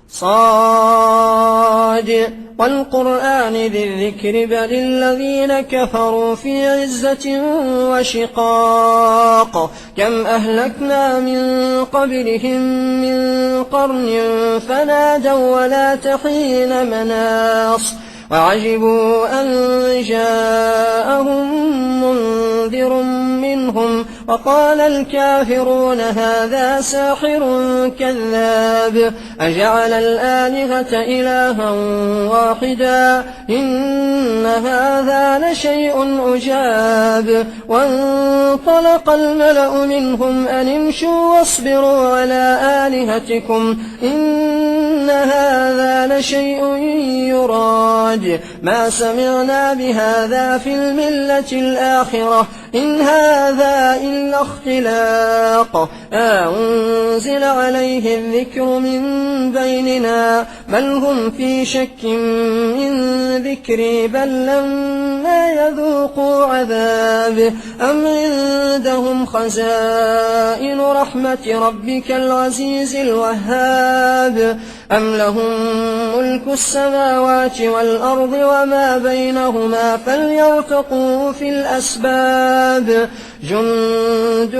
صاد والقرآن ذي الذكر بل الذين كفروا في عزة وشقاق كم أهلكنا من قبلهم من قرن فنادوا ولا تحين مناص وعجبوا أن جاءهم منذر منهم وقال الكافرون هذا ساحر كذاب أجعل الآلهة إلها واحدا إن هذا لشيء عجاب وانطلق الملأ منهم أن امشوا واصبروا على آلهتكم إن هذا لشيء يراد ما سمعنا بهذا في الملة الآخرة إن هذا إلا اختلاق أنزل عليه الذكر من بيننا بل هم في شك من ذكري بل لما يذوقوا عذاب أم عندهم خزائن رحمة ربك العزيز الوهاب أم لهم ملك السماوات والأرض وما بينهما فليرتقوا في الأسباب جند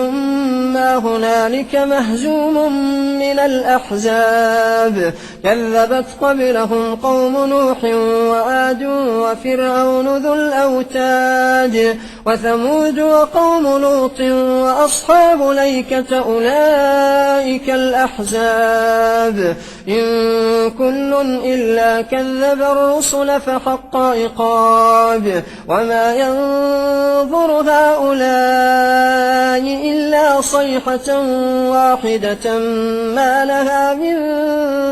ما هنالك مهزوم من الأحزاب كذبت قبلهم قوم نوح وعاد وفرعون ذو الأوتاد وثمود وقوم لوط وأصحاب الأيكة أولئك الأحزاب إن كل إلا كذب الرسل فحق عقاب وما ينظر هؤلاء إلا صيحة واحدة ما لها من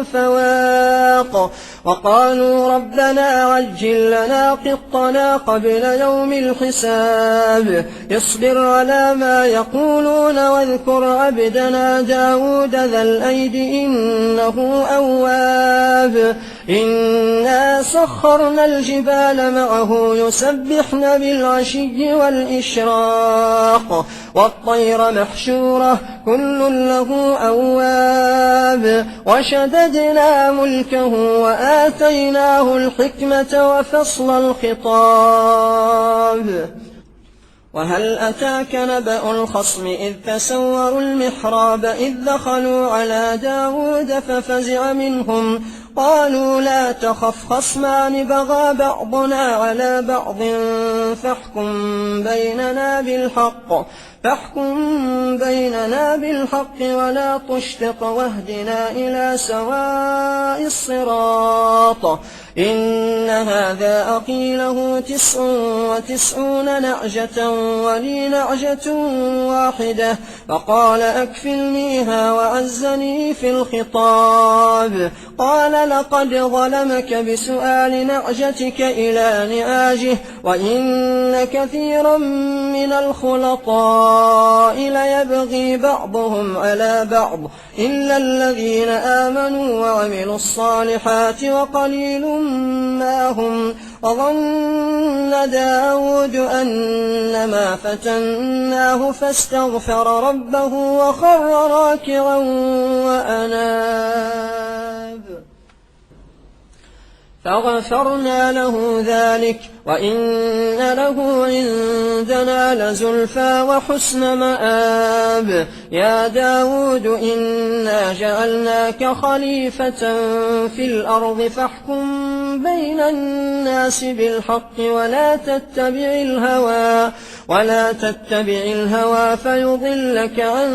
فواق وقالوا ربنا عجل لنا قطنا قبل يوم الحساب اصبر على ما يقولون واذكر عبدنا داود ذا الأيد إنه أواب إنا سخرنا الجبال معه يسبحن بالعشي والإشراق والطير محشورة كل له أواب وشددنا ملكه وآتيناه الحكمة وفصل الخطاب وهل أتاك نبأ الخصم إذ تسوروا المحراب إذ دخلوا على داود ففزع منهم قالوا لا تخف خصمان بغى بعضنا على بعض فاحكم بيننا بالحق ولا تشطط واهدنا إلى سواء الصراط إن هذا أخي له 99 نعجة ولي نعجة واحدة فقال أكفلنيها وعزني في الخطاب قال لقد ظلمك بسؤال نعجتك إلى نعاجه وإن كثيرا من الخلطاء ليبغي بعضهم على بعض إلا الذين آمنوا وعملوا الصالحات وقليل ما هم وظن داود أنما فتناه فاستغفر ربه وخر راكعا وأناب فغفرنا له ذلك وإن له عندنا لزلفى وحسن مآب يا داود إنا جعلناك خليفة في الأرض فاحكم بين الناس بالحق ولا تتبع الهوى فيضلك عن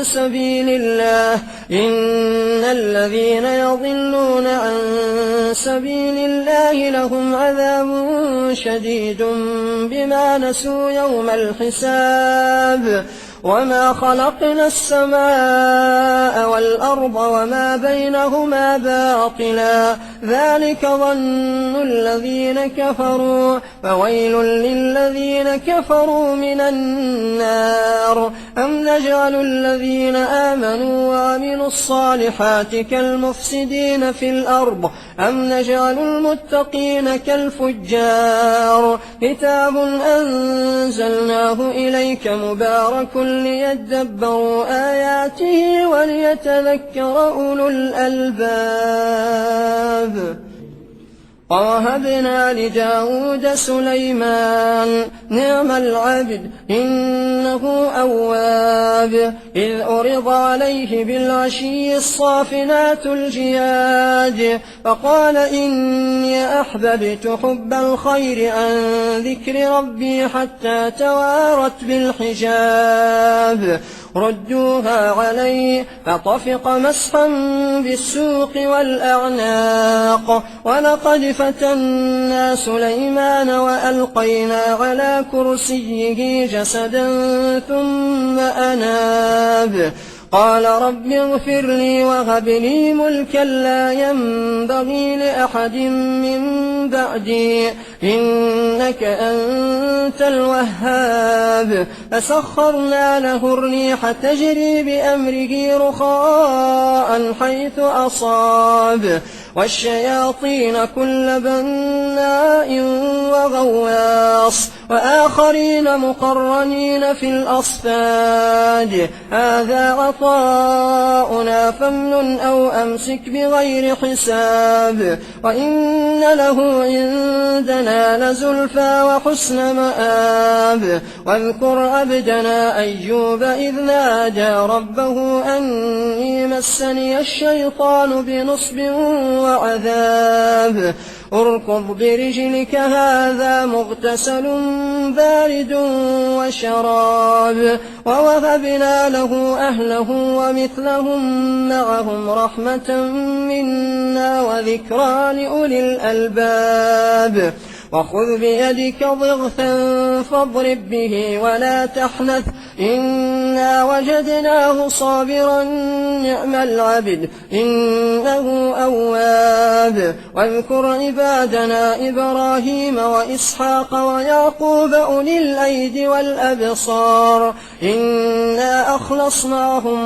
سبيل الله إن الذين يضلون عن سبيل الله لهم عذاب شديد بما نسوا يوم الحساب وما خلقنا السماء والأرض وما بينهما باطلا ذلك ظن الذين كفروا فويل للذين كفروا من النار أم نجعل الذين آمنوا وعملوا الصالحات كالمفسدين في الأرض أم نجعل المتقين كالفجار كتاب أنزلناه إليك مبارك ليدبروا آياته وليتذكر أولو الألباب. ووهبنا لداود سليمان نعم العبد إنه أواب إذ أرض عليه بالعشي الصافنات الجياد فقال إني أحببت حب الخير عن ذكر ربي حتى توارت بالحجاب ردوها علي فطفق مسحا بالسوق والأعناق ولقد فتنا سليمان وألقينا على كرسيه جسدا ثم أناب قال رب اغفر لي وهب لي ملكا لا ينبغي لأحد من بعدي إنك أنت الوهاب فسخرنا له الريح تجري بأمره رخاء حيث أصاب والشياطين كل بناء وغواص وآخرين مقرنين في الأصفاد هذا عطاؤنا فامنن أو أمسك بغير حساب وإن له عندنا لزلفى وحسن مآب واذكر عبدنا أيوب إذ نادى ربه أني مسني الشيطان بنصب وعذاب اركض برجلك هذا مغتسل بارد وشراب ووهبنا له أهله ومثلهم معهم رحمة منا وذكرى لأولي الألباب وخذ بيدك ضغثا فاضرب به ولا تحنث إنا وجدناه صابرا نعم العبد إنه أواب واذكر عبادنا إبراهيم وإسحاق ويعقوب أولي الأيدي والأبصار إنا أخلصناهم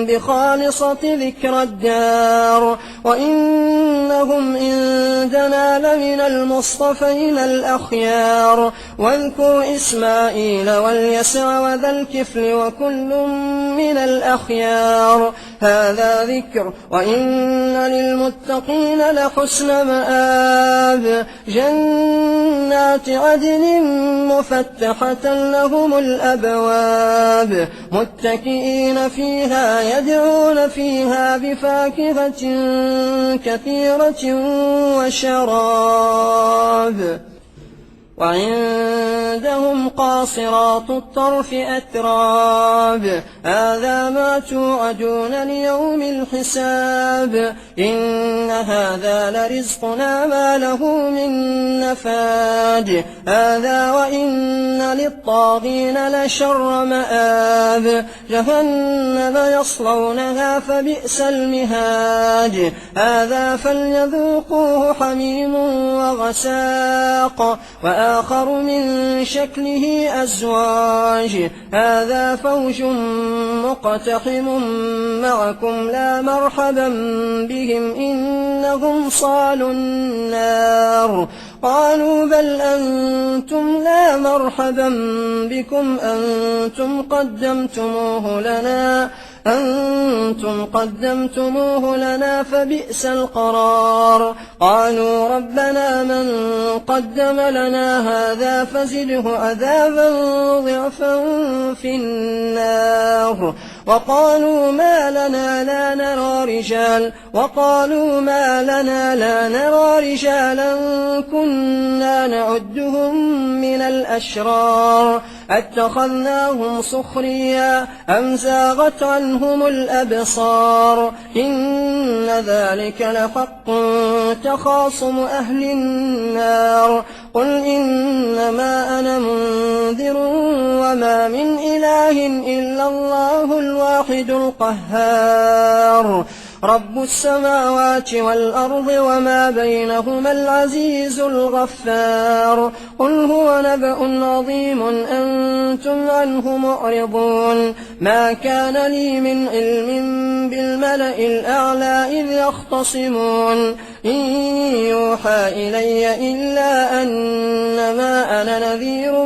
بخالصة ذكر الدار وإنهم عندنا لمن المصطفين الأخيار واذكر إسماعيل واليسع وذا الكفل وكل من الأخيار هذا ذكر وإن للمتقين لحسن مآب جنات عدن مفتحة لهم الأبواب متكئين فيها يدعون فيها بفاكهة كثيرة وشراب وعندهم قاصرات الطرف أتراب هذا ما توعدون ليوم الحساب إن هذا لرزقنا ما له من نفاد هذا وإن للطاغين لشر مآب جهنم يصلونها فبئس المهاد هذا فليذوقوه حميم وغساق وآخر من شكله أزواج هذا فوج مقتحم معكم لا مرحبا بهم إنهم صالوا النار قالوا بل أنتم لا مرحبا بكم أنتم قدمتموه لنا فبئس القرار قالوا ربنا من قدم لنا هذا فزده عذابا ضعفا في النار وقالوا ما لنا لا نرى رجالا كنا نعدهم من الأشرار أتخذناهم سخريا أم زاغت عنهم الأبصار إن ذلك لحق تخاصم أهل النار قل إنما أنا منذر وما من إله إلا الله الواحد القهار رب السماوات والأرض وما بينهما العزيز الغفار قل هو نبأ عظيم أنتم عنه معرضون ما كان لي من علم بالملأ الأعلى إذ يختصمون إن يوحى إلي إلا أنما أنا نذير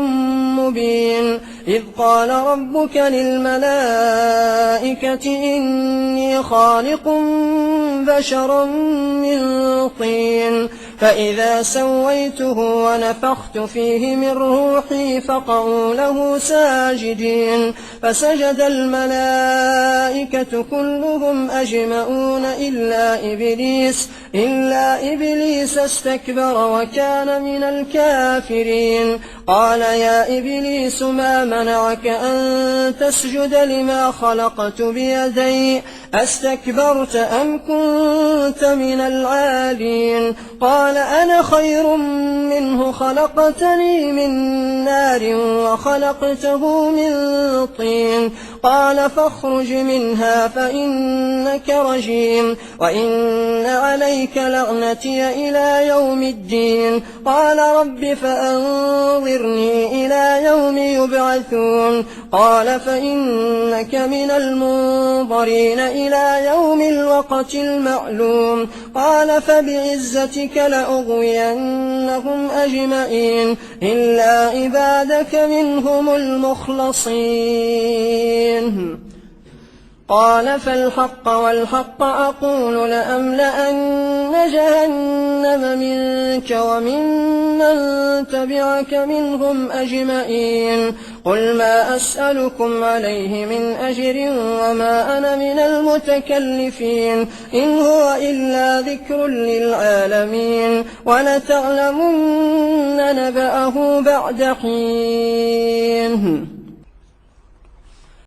مبين إذ قال ربك للملائكة إني خالق بشرا من طين فإذا سويته ونفخت فيه من روحي فقعوا له ساجدين فسجد الملائكة كلهم أجمعون إلا إبليس استكبر وكان من الكافرين قال يا إبليس ما منعك أن تسجد لما خلقت بيدي أستكبرت أم كنت من العالين قال أنا خير منه خلقتني من نار وخلقته من طين قال فاخرج منها فإنك رجيم وإن عليك لعنتي إلى يوم الدين قال رب فأنظرني إلى يوم يبعثون قال فإنك من المنظرين إلى يوم الوقت المعلوم قال فبعزتك لأغوينهم أجمعين إلا عبادك منهم المخلصين قال فالحق والحق أقول لأملأن جهنم منك وممن تبعك منهم أجمعين قل ما أسألكم عليه من أجر وما أنا من المتكلفين إن هو إلا ذكر للعالمين ولتعلمن نبأه بعد حين